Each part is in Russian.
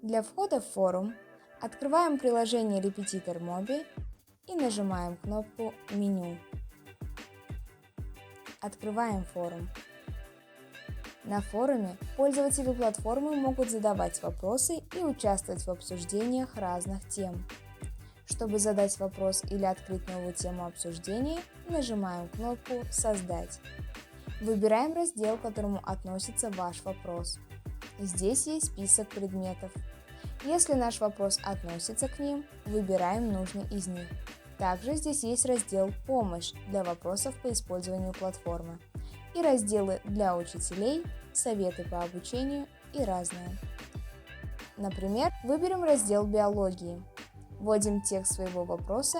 Для входа в форум открываем приложение Репетитор Моби и нажимаем кнопку «Меню». Открываем форум. На форуме пользователи платформы могут задавать вопросы и участвовать в обсуждениях разных тем. Чтобы задать вопрос или открыть новую тему обсуждения, нажимаем кнопку «Создать». Выбираем раздел, к которому относится ваш вопрос. Здесь есть список предметов. Если наш вопрос относится к ним, выбираем нужный из них. Также здесь есть раздел «Помощь» для вопросов по использованию платформы и разделы для учителей, советы по обучению и разные. Например, выберем раздел «Биологии». Вводим текст своего вопроса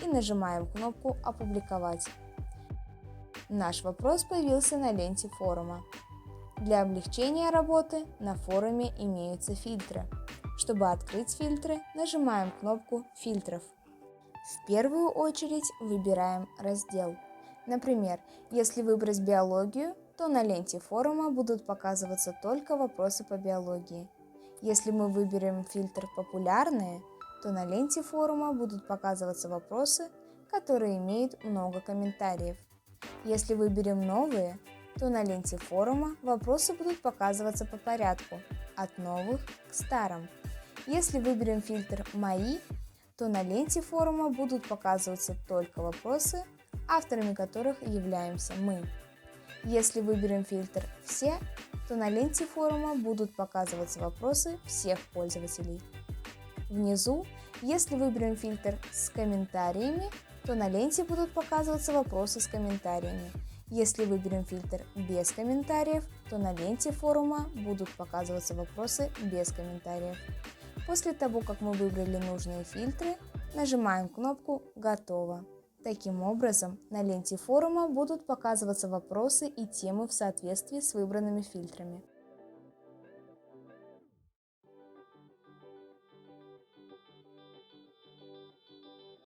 и нажимаем кнопку «Опубликовать». Наш вопрос появился на ленте форума. Для облегчения работы на форуме имеются фильтры. Чтобы открыть фильтры, нажимаем кнопку «Фильтров». В первую очередь выбираем раздел. Например, если выбрать биологию, то на ленте форума будут показываться только вопросы по биологии. Если мы выберем фильтр «Популярные», то на ленте форума будут показываться вопросы, которые имеют много комментариев. Если выберем «Новые», то на ленте форума вопросы будут показываться по порядку, от новых к старым. Если выберем фильтр «Мои», то на ленте форума будут показываться только вопросы, авторами которых являемся мы. Если выберем фильтр «Все», то на ленте форума будут показываться вопросы всех пользователей. Внизу, если выберем фильтр «С комментариями», то на ленте будут показываться вопросы с комментариями. Если выберем фильтр «Без комментариев», то на ленте форума будут показываться вопросы без комментариев. После того, как мы выбрали нужные фильтры, нажимаем кнопку «Готово». Таким образом, на ленте форума будут показываться вопросы и темы в соответствии с выбранными фильтрами.